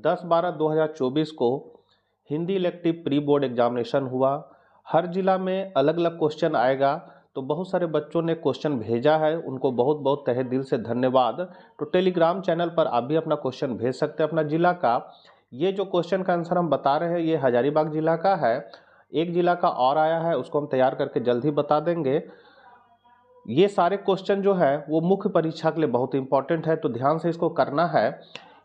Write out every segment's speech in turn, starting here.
10/12/2024 को Hindi elective pre board examination हुआ। हर जिला में अलग अलग क्वेश्चन आएगा, तो बहुत सारे बच्चों ने क्वेश्चन भेजा है, उनको बहुत बहुत तहे दिल से धन्यवाद। तो टेलीग्राम चैनल पर आप भी अपना क्वेश्चन भेज सकते हैं अपना जिला का। ये जो क्वेश्चन का आंसर हम बता रहे हैं ये हजारीबाग जिला का है। एक जिला का और आया है, उसको हम तैयार करके जल्द ही बता देंगे। ये सारे क्वेश्चन जो है वो मुख्य परीक्षा के लिए बहुत इंपॉर्टेंट है, तो ध्यान से इसको करना है।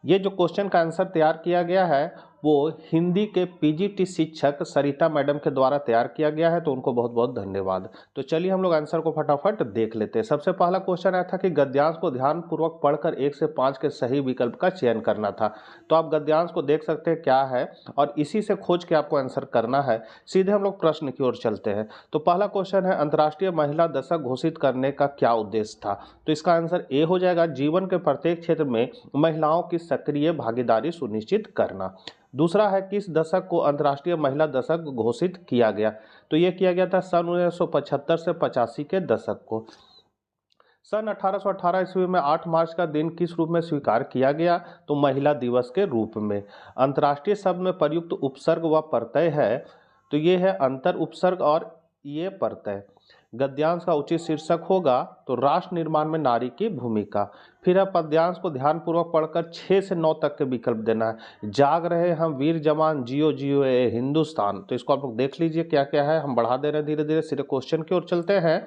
ये जो क्वेश्चन का आंसर तैयार किया गया है वो हिंदी के पीजीटी शिक्षक सरिता मैडम के द्वारा तैयार किया गया है, तो उनको बहुत बहुत धन्यवाद। तो चलिए हम लोग आंसर को फटाफट देख लेते हैं। सबसे पहला क्वेश्चन आया था कि गद्यांश को ध्यानपूर्वक पढ़कर 1 से 5 के सही विकल्प का चयन करना था। तो आप गद्यांश को देख सकते हैं क्या है, और इसी से खोज के आपको आंसर करना है। सीधे हम लोग प्रश्न की ओर चलते हैं। तो पहला क्वेश्चन है, अंतर्राष्ट्रीय महिला दशक घोषित करने का क्या उद्देश्य था? तो इसका आंसर ए हो जाएगा, जीवन के प्रत्येक क्षेत्र में महिलाओं की सक्रिय भागीदारी सुनिश्चित करना। दूसरा है, किस दशक को अंतर्राष्ट्रीय महिला दशक घोषित किया गया? तो यह किया गया था सन 1975 से 85 के दशक को। सन 1818 ईस्वी में 8 मार्च का दिन किस रूप में स्वीकार किया गया? तो महिला दिवस के रूप में। अंतर्राष्ट्रीय शब्द में प्रयुक्त उपसर्ग व प्रत्यय है, तो ये है अंतर उपसर्ग और ये प्रत्यय। गद्यांश का उचित शीर्षक होगा तो राष्ट्र निर्माण में नारी की भूमिका। फिर है, पद्यांश को ध्यानपूर्वक पढ़कर 6 से 9 तक के विकल्प देना है। जाग रहे हम वीर जवान, जियो जियो ए हिंदुस्तान। तो इसको आप लोग देख लीजिए क्या क्या है, हम बढ़ा दे रहे हैं धीरे धीरे, सीधे क्वेश्चन की ओर चलते हैं।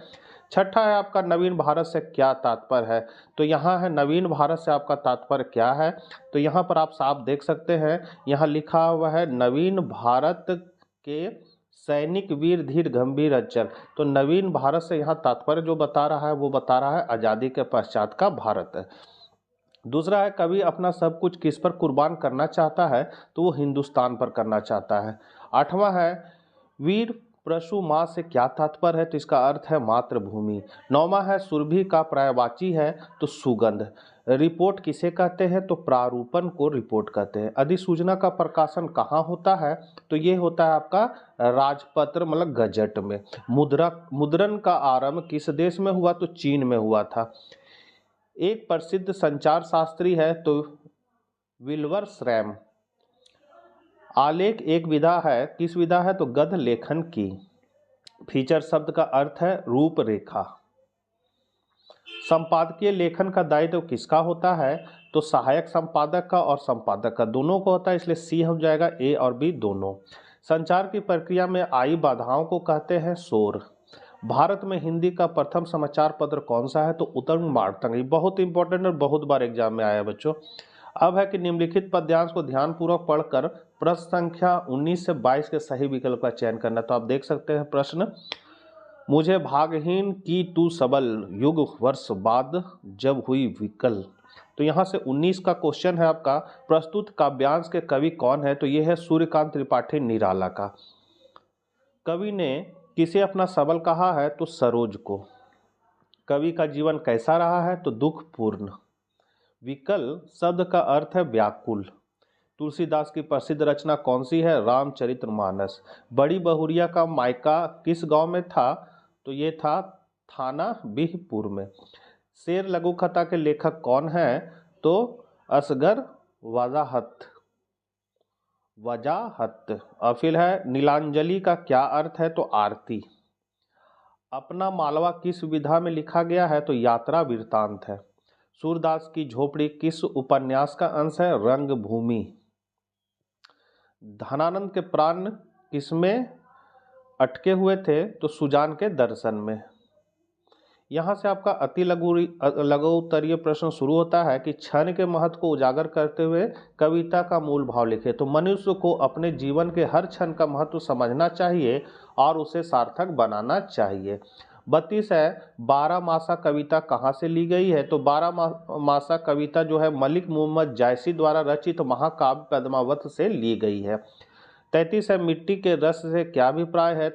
छठा है आपका, नवीन भारत से क्या तात्पर्य है? तो यहाँ है नवीन भारत से आपका तात्पर्य क्या है? तो यहाँ पर आप साफ देख सकते हैं, यहाँ लिखा हुआ है नवीन भारत के सैनिक वीर धीर गंभीर अचल। तो नवीन भारत से यहाँ तात्पर्य जो बता रहा है वो बता रहा है आज़ादी के पश्चात का भारत है। दूसरा है, कवि अपना सब कुछ किस पर कुर्बान करना चाहता है? तो वो हिंदुस्तान पर करना चाहता है। आठवां है, वीर प्रसु माँ से क्या तात्पर्य है? तो इसका अर्थ है मातृभूमि। नौवां है, सुरभि का पर्यायवाची है तो सुगंध। रिपोर्ट किसे कहते हैं? तो प्रारूपण को रिपोर्ट कहते हैं। अधिसूचना का प्रकाशन कहाँ होता है? तो ये होता है आपका राजपत्र मतलब गजट में। मुद्रण का आरंभ किस देश में हुआ? तो चीन में हुआ था। एक प्रसिद्ध संचार शास्त्री है तो विल्वर श्रैम। आलेख एक विधा है, किस विधा है? तो गद्य लेखन की। फीचर शब्द का अर्थ है रूपरेखा। संपादकीय लेखन का दायित्व किसका होता है? तो सहायक संपादक का और संपादक का, दोनों को होता है, इसलिए सी हो जाएगा, ए और बी दोनों। संचार की प्रक्रिया में आई बाधाओं को कहते हैं शोर। भारत में हिंदी का प्रथम समाचार पत्र कौन सा है? तो उतंग वार्तंग। ये बहुत इंपॉर्टेंट और बहुत बार एग्जाम में आया है बच्चों। अब है कि निम्नलिखित पद्यांश को ध्यानपूर्वक पढ़कर प्रश्न संख्या 19 से 22 के सही विकल्प का चयन करना। तो आप देख सकते हैं प्रश्न, मुझे भागहीन की तू सबल, युग वर्ष बाद जब हुई विकल। तो यहाँ से 19 का क्वेश्चन है आपका, प्रस्तुत काव्यांश के कवि कौन है? तो ये है सूर्यकांत त्रिपाठी निराला का। कवि ने किसे अपना सबल कहा है? तो सरोज को। कवि का जीवन कैसा रहा है? तो दुखपूर्ण। विकल शब्द का अर्थ है व्याकुल। तुलसीदास की प्रसिद्ध रचना कौन सी है? रामचरितमानस। बड़ी बहुरिया का मायका किस गांव में था? तो ये था थाना बिहपुर में। शेर लघु कथा के लेखक कौन है? तो असगर वजाहत। और फिर है, नीलांजलि का क्या अर्थ है? तो आरती। अपना मालवा किस विधा में लिखा गया है? तो यात्रा वृत्तांत है। सूरदास की झोपड़ी किस उपन्यास का अंश है? रंगभूमि। धनानंद के प्राण किसमें अटके हुए थे? तो सुजान के दर्शन में। यहाँ से आपका अति लघुत्तरीय प्रश्न शुरू होता है कि क्षण के महत्व को उजागर करते हुए कविता का मूल भाव लिखे। तो मनुष्य को अपने जीवन के हर क्षण का महत्व समझना चाहिए और उसे सार्थक बनाना चाहिए। 32 है, 12 मासा कविता कहाँ से ली गई है? तो 12 मासा कविता जो है मलिक मोहम्मद जायसी द्वारा रचित महाकाव्य पद्मावत से ली गई है। 33 है, मिट्टी के रस से क्या अभिप्राय है?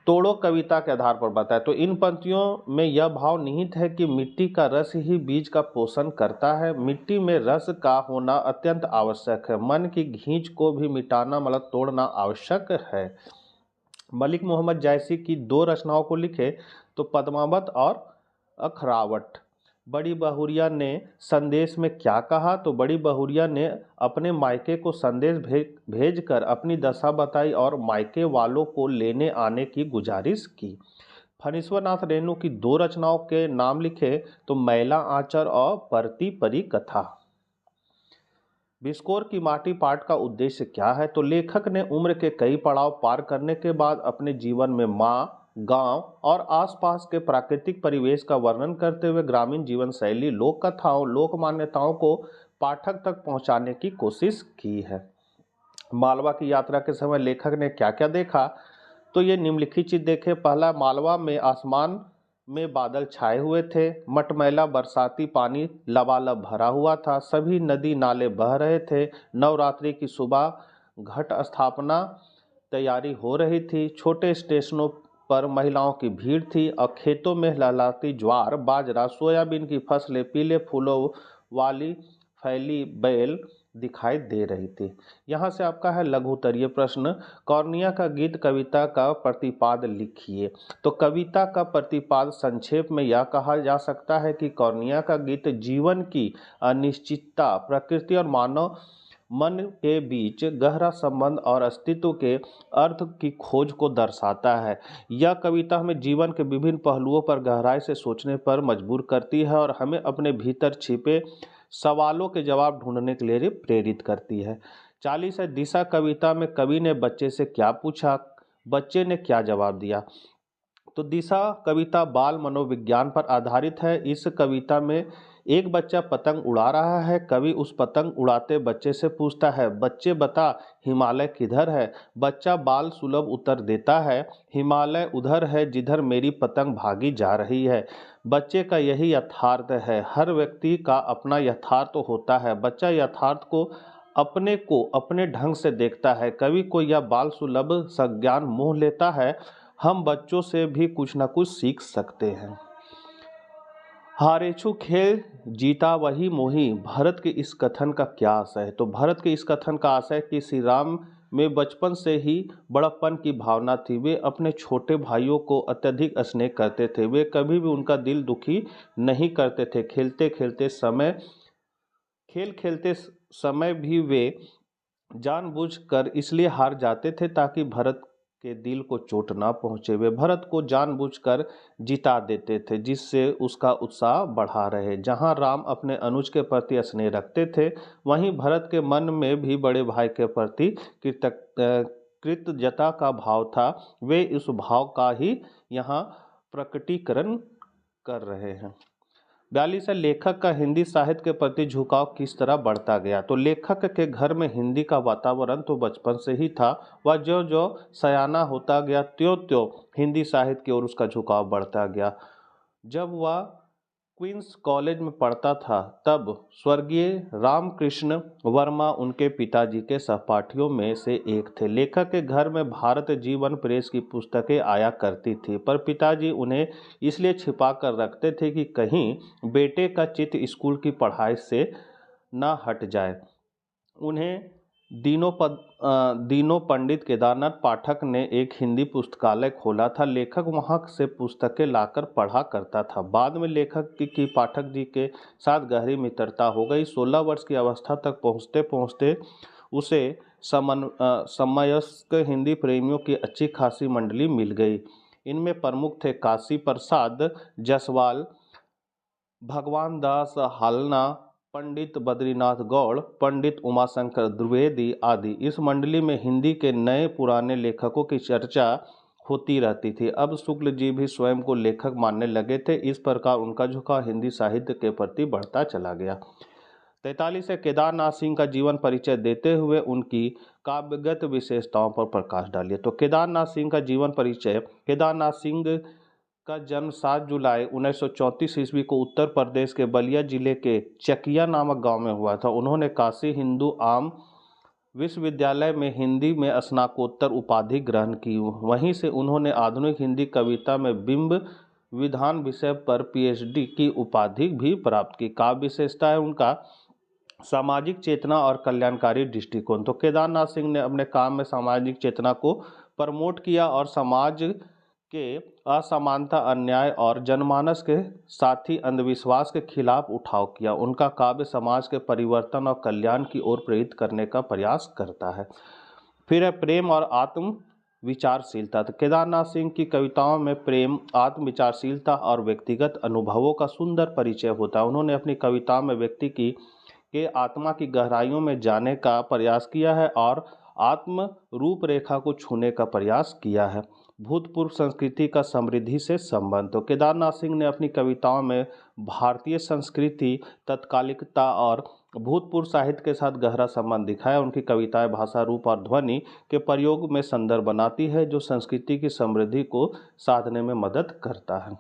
तोड़ो कविता के आधार पर बताए। तो इन पंक्तियों में यह भाव निहित है कि मिट्टी का रस ही बीज का पोषण करता है। मिट्टी में रस का होना अत्यंत आवश्यक है। मन की घींच को भी मिटाना मतलब तोड़ना आवश्यक है। मलिक मोहम्मद जायसी की 2 रचनाओं को लिखे, तो पद्मावत और अखरावट। बड़ी बहुरिया ने संदेश में क्या कहा? तो बड़ी बहुरिया ने अपने मायके को संदेश भेजकर अपनी दशा बताई और मायके वालों को लेने आने की गुजारिश की। फणीश्वरनाथ रेणु की दो रचनाओं के नाम लिखे तो मैला आंचल और परती परी कथा। बिस्कोर की माटी पाठ का उद्देश्य क्या है? तो लेखक ने उम्र के कई पड़ाव पार करने के बाद अपने जीवन में माँ, गांव और आसपास के प्राकृतिक परिवेश का वर्णन करते हुए ग्रामीण जीवन शैली, लोक कथाओं, लोक मान्यताओं को पाठक तक पहुंचाने की कोशिश की है। मालवा की यात्रा के समय लेखक ने क्या क्या देखा? तो ये निम्नलिखित चीज देखे। पहला, मालवा में आसमान में बादल छाए हुए थे, मटमैला बरसाती पानी लबालब भरा हुआ था, सभी नदी नाले बह रहे थे। नवरात्रि की सुबह घट स्थापना तैयारी हो रही थी। छोटे स्टेशनों पर महिलाओं की भीड़ थी और खेतों में लहलहाती ज्वार, बाजरा, सोयाबीन की फसलें पीले फूलों वाली फैली बेल दिखाई दे रही थी। यहाँ से आपका है लघु उत्तरीय प्रश्न, कौर्निया का गीत कविता का प्रतिपाद लिखिए। तो कविता का प्रतिपाद संक्षेप में यह कहा जा सकता है कि कौर्निया का गीत जीवन की अनिश्चितता, प्रकृति और मानव मन के बीच गहरा संबंध और अस्तित्व के अर्थ की खोज को दर्शाता है। यह कविता हमें जीवन के विभिन्न पहलुओं पर गहराई से सोचने पर मजबूर करती है और हमें अपने भीतर छिपे सवालों के जवाब ढूंढने के लिए प्रेरित करती है। 40 है, दिशा कविता में कवि ने बच्चे से क्या पूछा, बच्चे ने क्या जवाब दिया? तो दिशा कविता बाल मनोविज्ञान पर आधारित है। इस कविता में एक बच्चा पतंग उड़ा रहा है। कवि उस पतंग उड़ाते बच्चे से पूछता है, बच्चे बता हिमालय किधर है? बच्चा बाल सुलभ उत्तर देता है, हिमालय उधर है जिधर मेरी पतंग भागी जा रही है। बच्चे का यही यथार्थ है। हर व्यक्ति का अपना यथार्थ होता है। बच्चा यथार्थ को अपने ढंग से देखता है। कवि को यह बाल सुलभ संज्ञान मोह लेता है। हम बच्चों से भी कुछ न कुछ सीख सकते हैं। हारेछु खेल जीता वही मोही, भरत के इस कथन का क्या आशय है? तो भरत के इस कथन का आशय कि श्री राम में बचपन से ही बड़प्पन की भावना थी। वे अपने छोटे भाइयों को अत्यधिक स्नेह करते थे। वे कभी भी उनका दिल दुखी नहीं करते थे। खेल खेलते समय भी वे जानबूझकर इसलिए हार जाते थे ताकि भरत के दिल को चोट ना पहुंचे। वे भरत को जानबूझकर जिता देते थे जिससे उसका उत्साह बढ़ा रहे। जहां राम अपने अनुज के प्रति स्नेह रखते थे, वहीं भरत के मन में भी बड़े भाई के प्रति कृतज्ञता का भाव था। वे इस भाव का ही यहाँ प्रकटीकरण कर रहे हैं। 42 है, लेखक का हिंदी साहित्य के प्रति झुकाव किस तरह बढ़ता गया? तो लेखक के घर में हिंदी का वातावरण तो बचपन से ही था। वह जो जो सयाना होता गया त्यों त्यों हिंदी साहित्य की ओर उसका झुकाव बढ़ता गया। जब वह क्वींस कॉलेज में पढ़ता था तब स्वर्गीय रामकृष्ण वर्मा उनके पिताजी के सहपाठियों में से एक थे। लेखक के घर में भारत जीवन प्रेस की पुस्तकें आया करती थी, पर पिताजी उन्हें इसलिए छिपा कर रखते थे कि कहीं बेटे का चित्त स्कूल की पढ़ाई से ना हट जाए। उन्हें दीनों पंडित केदारनाथ पाठक ने एक हिंदी पुस्तकालय खोला था। लेखक वहां से पुस्तकें लाकर पढ़ा करता था। बाद में लेखक की पाठक जी के साथ गहरी मित्रता हो गई। 16 वर्ष की अवस्था तक पहुंचते पहुंचते उसे समवयस्क हिंदी प्रेमियों की अच्छी खासी मंडली मिल गई। इनमें प्रमुख थे काशी प्रसाद जसवाल, भगवान दास हालना, पंडित बद्रीनाथ गौड़, पंडित उमाशंकर द्विवेदी आदि। इस मंडली में हिंदी के नए पुराने लेखकों की चर्चा होती रहती थी। अब शुक्ल जी भी स्वयं को लेखक मानने लगे थे। इस प्रकार उनका झुकाव हिंदी साहित्य के प्रति बढ़ता चला गया। 43 है, केदारनाथ सिंह का जीवन परिचय देते हुए उनकी काव्यगत विशेषताओं पर प्रकाश डालिए। तो केदारनाथ सिंह का जीवन परिचय। केदारनाथ सिंह का जन्म 7 जुलाई 1934 ईस्वी को उत्तर प्रदेश के बलिया जिले के चकिया नामक गांव में हुआ था। उन्होंने काशी हिंदू आम विश्वविद्यालय में हिंदी में स्नातकोत्तर उपाधि ग्रहण की। वहीं से उन्होंने आधुनिक हिंदी कविता में बिंब विधान विषय पर पीएचडी की उपाधि भी प्राप्त की। काव्य विशेषता है उनका सामाजिक चेतना और कल्याणकारी दृष्टिकोण। तो केदारनाथ सिंह ने अपने काम में सामाजिक चेतना को प्रमोट किया और समाज के असमानता, अन्याय और जनमानस के साथ ही अंधविश्वास के खिलाफ उठाव किया। उनका काव्य समाज के परिवर्तन और कल्याण की ओर प्रेरित करने का प्रयास करता है। फिर है प्रेम और आत्म विचारशीलता। तो केदारनाथ सिंह की कविताओं में प्रेम, आत्म विचारशीलता और व्यक्तिगत अनुभवों का सुंदर परिचय होता है। उन्होंने अपनी कविताओं में व्यक्ति की के आत्मा की गहराइयों में जाने का प्रयास किया है और आत्म रूपरेखा को छूने का प्रयास किया है। भूतपूर्व संस्कृति का समृद्धि से संबंध। तो केदारनाथ सिंह ने अपनी कविताओं में भारतीय संस्कृति, तत्कालिकता और भूतपूर्व साहित्य के साथ गहरा संबंध दिखाया। उनकी कविताएं भाषा, रूप और ध्वनि के प्रयोग में संदर्भ बनाती है, जो संस्कृति की समृद्धि को साधने में मदद करता है।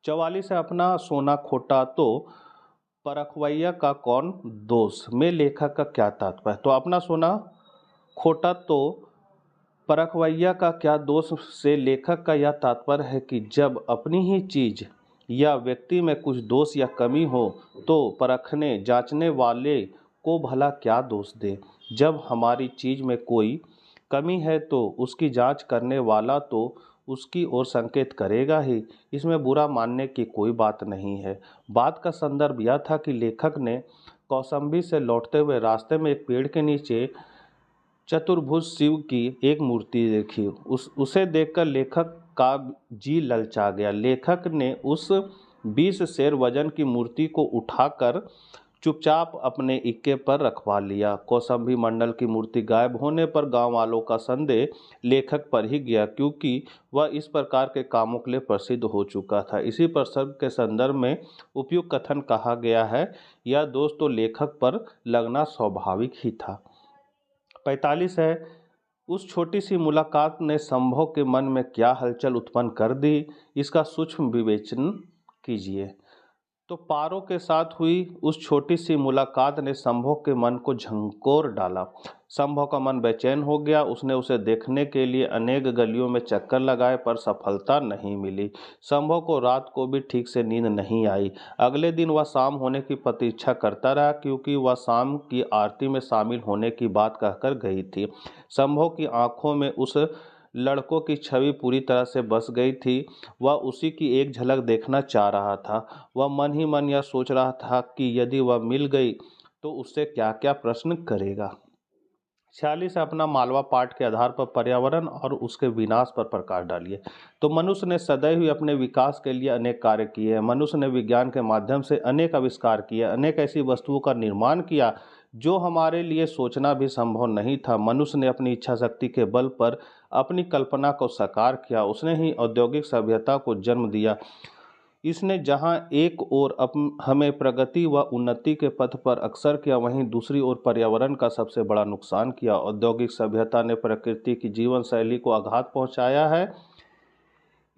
44 है अपना सोना खोटा तो परखवैया का कौन दोष में लेखक का क्या तात्पर्य। तो अपना सोना खोटा तो परखवैया का क्या दोष से लेखक का यह तात्पर्य है कि जब अपनी ही चीज या व्यक्ति में कुछ दोष या कमी हो तो परखने जांचने वाले को भला क्या दोष दे। जब हमारी चीज में कोई कमी है तो उसकी जांच करने वाला तो उसकी ओर संकेत करेगा ही। इसमें बुरा मानने की कोई बात नहीं है। बात का संदर्भ यह था कि लेखक ने कौशाम्बी से लौटते हुए रास्ते में एक पेड़ के नीचे चतुर्भुज शिव की एक मूर्ति देखी। उसे देखकर लेखक का जी ललचा गया। लेखक ने उस 20 सेर वजन की मूर्ति को उठाकर चुपचाप अपने इक्के पर रखवा लिया। कौशाम्बी मंडल की मूर्ति गायब होने पर गांव वालों का संदेह लेखक पर ही गया, क्योंकि वह इस प्रकार के कामों के लिए प्रसिद्ध हो चुका था। इसी प्रसंग के संदर्भ में उपयुक्त कथन कहा गया है, यह दोष तो लेखक पर लगना स्वाभाविक ही था। 45 है उस छोटी सी मुलाकात ने संभव के मन में क्या हलचल उत्पन्न कर दी, इसका सूक्ष्म विवेचन कीजिए। तो पारो के साथ हुई उस छोटी सी मुलाकात ने संभव के मन को झंकोर डाला। संभव का मन बेचैन हो गया। उसने उसे देखने के लिए अनेक गलियों में चक्कर लगाए पर सफलता नहीं मिली। संभव को रात को भी ठीक से नींद नहीं आई। अगले दिन वह शाम होने की प्रतीक्षा करता रहा, क्योंकि वह शाम की आरती में शामिल होने की बात कहकर गई थी। संभव की आंखों में उस लड़कों की छवि पूरी तरह से बस गई थी। वह उसी की एक झलक देखना चाह रहा था। वह मन ही मन यह सोच रहा था कि यदि वह मिल गई तो उससे क्या क्या प्रश्न करेगा। 46 अपना मालवा पाठ के आधार पर पर्यावरण और उसके विनाश पर प्रकाश डालिए। तो मनुष्य ने सदैव ही अपने विकास के लिए अनेक कार्य किए हैं। मनुष्य ने विज्ञान के माध्यम से अनेक आविष्कार किए, अनेक ऐसी वस्तुओं का निर्माण किया जो हमारे लिए सोचना भी संभव नहीं था। मनुष्य ने अपनी इच्छा शक्ति के बल पर अपनी कल्पना को साकार किया। उसने ही औद्योगिक सभ्यता को जन्म दिया। इसने जहां एक ओर हमें प्रगति व उन्नति के पथ पर अग्रसर किया, वहीं दूसरी ओर पर्यावरण का सबसे बड़ा नुकसान किया। औद्योगिक सभ्यता ने प्रकृति की जीवन शैली को आघात पहुंचाया है।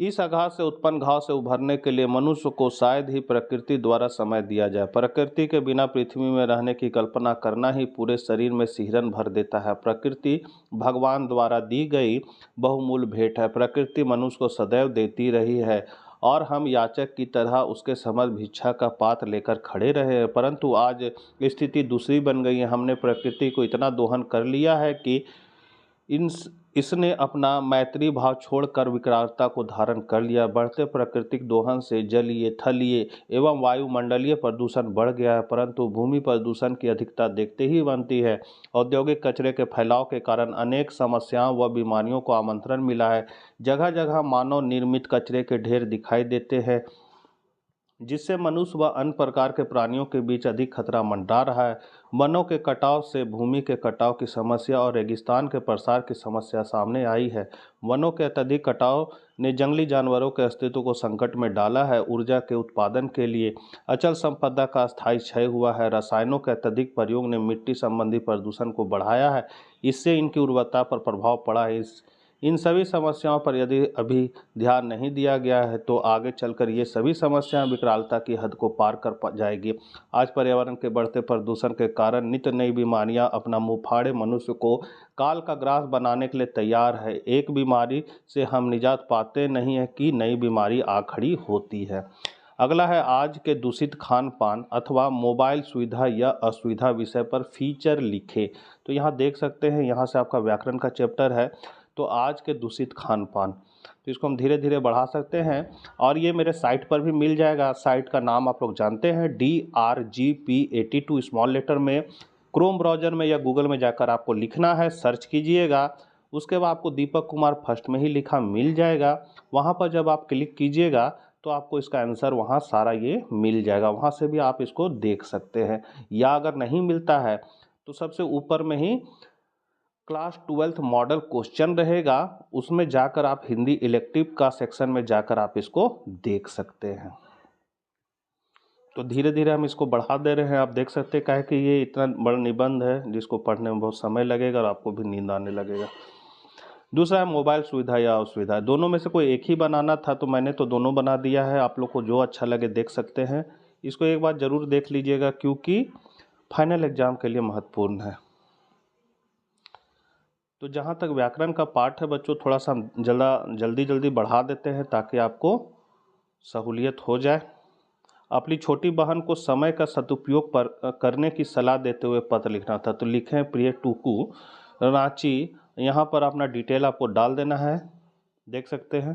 इस आघात से उत्पन्न घाव से उभरने के लिए मनुष्य को शायद ही प्रकृति द्वारा समय दिया जाए। प्रकृति के बिना पृथ्वी में रहने की कल्पना करना ही पूरे शरीर में सिहरन भर देता है। प्रकृति भगवान द्वारा दी गई बहुमूल्य भेंट है। प्रकृति मनुष्य को सदैव देती रही है और हम याचक की तरह उसके समक्ष भिक्षा का पात्र लेकर खड़े रहे हैं। परंतु आज स्थिति दूसरी बन गई है। हमने प्रकृति को इतना दोहन कर लिया है कि इसने अपना मैत्री भाव छोड़कर विकरालता को धारण कर लिया। बढ़ते प्राकृतिक दोहन से जलीय, थलीय एवं वायुमंडलीय प्रदूषण बढ़ गया है, परंतु भूमि प्रदूषण की अधिकता देखते ही बनती है। औद्योगिक कचरे के फैलाव के कारण अनेक समस्याओं व बीमारियों को आमंत्रण मिला है। जगह जगह मानव निर्मित कचरे के ढेर दिखाई देते हैं, जिससे मनुष्य व अन्य प्रकार के प्राणियों के बीच अधिक खतरा मंडरा रहा है। वनों के कटाव से भूमि के कटाव की समस्या और रेगिस्तान के प्रसार की समस्या सामने आई है। वनों के अत्यधिक कटाव ने जंगली जानवरों के अस्तित्व को संकट में डाला है। ऊर्जा के उत्पादन के लिए अचल संपदा का स्थायी क्षय हुआ है। रसायनों के अत्यधिक प्रयोग ने मिट्टी संबंधी प्रदूषण को बढ़ाया है। इससे इनकी उर्वरता पर प्रभाव पड़ा है। इन सभी समस्याओं पर यदि अभी ध्यान नहीं दिया गया है तो आगे चलकर ये सभी समस्याएं विकरालता की हद को पार कर जाएगी। आज पर्यावरण के बढ़ते प्रदूषण के कारण नित्य नई बीमारियां अपना मुंह फाड़े मनुष्य को काल का ग्रास बनाने के लिए तैयार है। एक बीमारी से हम निजात पाते नहीं है कि नई बीमारी आ खड़ी होती है। अगला है आज के दूषित खान पान अथवा मोबाइल सुविधा या असुविधा विषय पर फीचर लिखे। तो यहाँ देख सकते हैं, यहाँ से आपका व्याकरण का चैप्टर है। तो आज के दूषित खान पान, तो इसको हम धीरे धीरे बढ़ा सकते हैं और ये मेरे साइट पर भी मिल जाएगा। साइट का नाम आप लोग जानते हैं, DRGP82 स्मॉल लेटर में। क्रोम ब्राउज़र में या गूगल में जाकर आपको लिखना है, सर्च कीजिएगा। उसके बाद आपको दीपक कुमार फर्स्ट में ही लिखा मिल जाएगा। वहाँ पर जब आप क्लिक कीजिएगा तो आपको इसका आंसर वहाँ सारा ये मिल जाएगा, वहाँ से भी आप इसको देख सकते हैं। या अगर नहीं मिलता है तो सबसे ऊपर में ही क्लास 12th मॉडल क्वेश्चन रहेगा, उसमें जाकर आप हिंदी इलेक्टिव का सेक्शन में जाकर आप इसको देख सकते हैं। तो धीरे धीरे हम इसको बढ़ा दे रहे हैं। आप देख सकते हैं, काहे कि ये इतना बड़ा निबंध है जिसको पढ़ने में बहुत समय लगेगा और आपको भी नींद आने लगेगा। दूसरा है मोबाइल सुविधा या असुविधा, दोनों में से कोई एक ही बनाना था तो मैंने तो दोनों बना दिया है। आप लोग को जो अच्छा लगे देख सकते हैं। इसको एक बार ज़रूर देख लीजिएगा क्योंकि फाइनल एग्जाम के लिए महत्वपूर्ण है। तो जहाँ तक व्याकरण का पाठ है बच्चों, थोड़ा सा जल्दी बढ़ा देते हैं ताकि आपको सहूलियत हो जाए। अपनी छोटी बहन को समय का सदुपयोग करने की सलाह देते हुए पत्र लिखना था, तो लिखें प्रिय टूकू रांची। यहाँ पर अपना डिटेल आपको डाल देना है, देख सकते हैं।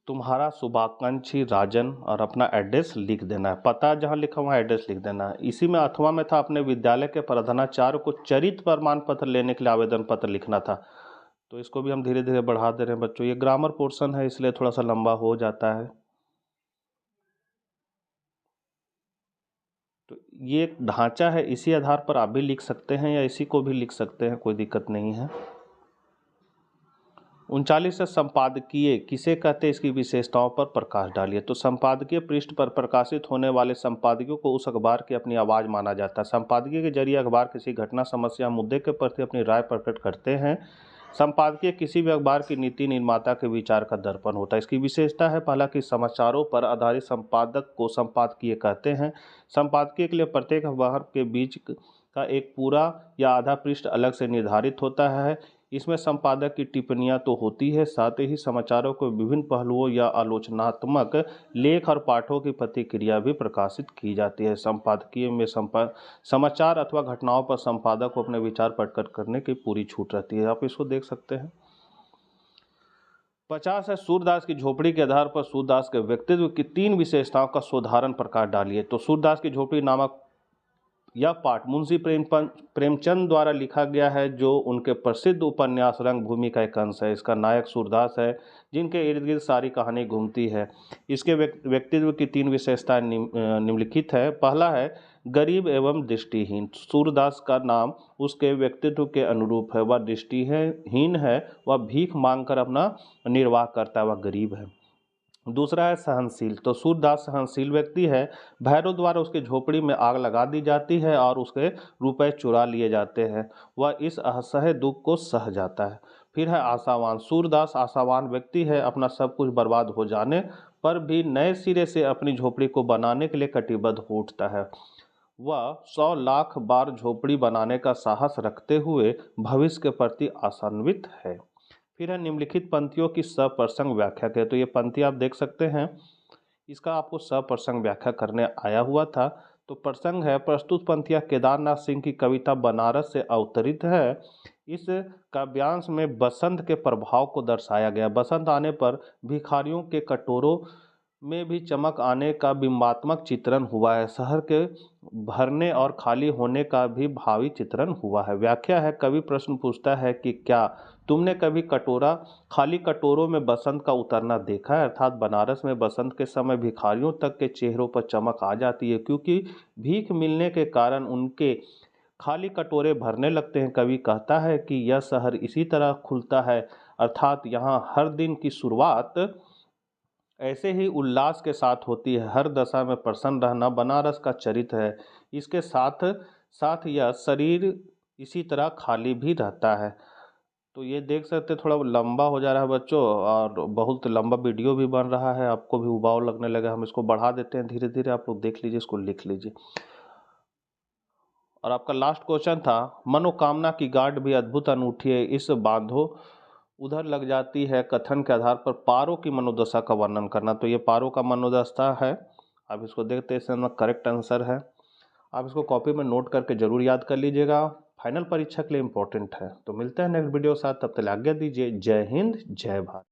तुम्हारा शुभाकांक्षी राजन और अपना एड्रेस लिख देना है। पता जहाँ लिखा हुआ एड्रेस लिख देना है। इसी में अथवा में था, अपने विद्यालय के प्रधानाचार्य को चरित्र प्रमाण पत्र लेने के लिए आवेदन पत्र लिखना था। तो इसको भी हम धीरे धीरे बढ़ा दे रहे हैं बच्चों। ये ग्रामर पोर्शन है इसलिए थोड़ा सा लंबा हो जाता है। तो ये एक ढांचा है, इसी आधार पर आप भी लिख सकते हैं या इसी को भी लिख सकते हैं, कोई दिक्कत नहीं है। 39 से संपादकीय किसे कहते हैं, इसकी विशेषताओं पर प्रकाश डालिए। तो संपादकीय पृष्ठ पर प्रकाशित होने वाले संपादकियों को उस अखबार की अपनी आवाज़ माना जाता है। संपादकीय के जरिए अखबार किसी घटना, समस्या, मुद्दे के प्रति अपनी राय प्रकट करते हैं। संपादकीय किसी भी अखबार की नीति निर्माता के विचार का दर्पण होता है। इसकी विशेषता है पहला कि समाचारों पर आधारित संपादक को संपादकीय कहते हैं। संपादकीय के लिए प्रत्येक अखबार के बीच का एक पूरा या आधा पृष्ठ अलग से निर्धारित होता है। इसमें संपादक की टिप्पणियां तो होती है, साथ ही समाचारों को विभिन्न पहलुओं या आलोचनात्मक लेख और पाठों की प्रतिक्रिया भी प्रकाशित की जाती है। संपादकीय में समाचार अथवा घटनाओं पर संपादक को अपने विचार प्रकट करने की पूरी छूट रहती है। आप इसको देख सकते हैं। 50 है, सूरदास की झोपड़ी के आधार पर सूरदास के व्यक्तित्व की 3 विशेषताओं का सोधारण प्रकाश डालिए। तो सूरदास की झोपड़ी नामक यह पाठ मुंशी प्रेमचंद द्वारा लिखा गया है, जो उनके प्रसिद्ध उपन्यास रंगभूमि का एक अंश है। इसका नायक सूरदास है, जिनके इर्द गिर्द सारी कहानी घूमती है। इसके व्यक्तित्व की 3 विशेषताएं निम्नलिखित है। पहला है गरीब एवं दृष्टिहीन। सूरदास का नाम उसके व्यक्तित्व के अनुरूप है। वह दृष्टिहीन है, वह भीख मांगकर अपना निर्वाह करता है, वह गरीब है। दूसरा है सहनशील। तो सूरदास सहनशील व्यक्ति है। भैरव द्वारा उसके झोपड़ी में आग लगा दी जाती है और उसके रुपए चुरा लिए जाते हैं। वह इस असह्य दुख को सह जाता है। फिर है आशावान। सूरदास आशावान व्यक्ति है। अपना सब कुछ बर्बाद हो जाने पर भी नए सिरे से अपनी झोपड़ी को बनाने के लिए कटिबद्ध हो उठता है। वह 100 लाख बार झोपड़ी बनाने का साहस रखते हुए भविष्य के प्रति आशान्वित है। फिर है निम्नलिखित पंक्तियों की सप्रसंग व्याख्या करें। तो ये पंक्ति आप देख सकते हैं, इसका आपको सप्रसंग व्याख्या करने आया हुआ था। तो प्रसंग है, प्रस्तुत पंक्तियाँ केदारनाथ सिंह की कविता बनारस से अवतरित है। इस काव्यांश में बसंत के प्रभाव को दर्शाया गया। बसंत आने पर भिखारियों के कटोरों में भी चमक आने का बिंबात्मक चित्रण हुआ है। शहर के भरने और खाली होने का भी भावी चित्रण हुआ है। व्याख्या है, कवि प्रश्न पूछता है कि क्या तुमने कभी खाली कटोरों में बसंत का उतरना देखा है। अर्थात बनारस में बसंत के समय भिखारियों तक के चेहरों पर चमक आ जाती है, क्योंकि भीख मिलने के कारण उनके खाली कटोरे भरने लगते हैं। कवि कहता है कि यह शहर इसी तरह खुलता है, अर्थात यहाँ हर दिन की शुरुआत ऐसे ही उल्लास के साथ होती है। हर दशा में प्रसन्न रहना बनारस का चरित्र है। इसके साथ साथ यह शरीर इसी तरह खाली भी रहता है। तो ये देख सकते थोड़ा लंबा हो जा रहा है बच्चों, और बहुत लंबा वीडियो भी बन रहा है, आपको भी उबाऊ लगने लगा। हम इसको बढ़ा देते हैं धीरे धीरे, आप लोग देख लीजिए, इसको लिख लीजिए। और आपका लास्ट क्वेश्चन था, मनोकामना की गांठ भी अद्भुत अनूठी है, इस बांधो उधर लग जाती है, कथन के आधार पर पारो की मनोदशा का वर्णन करना। तो ये पारो का मनोदशा है, आप इसको देखते हैं, इसमें करेक्ट आंसर है। आप इसको कॉपी में नोट करके जरूर याद कर लीजिएगा। फाइनल परीक्षा के लिए इम्पोर्टेंट है। तो मिलते हैं नेक्स्ट वीडियो के साथ, तब तक आज्ञा दीजिए। जय हिंद, जय भारत।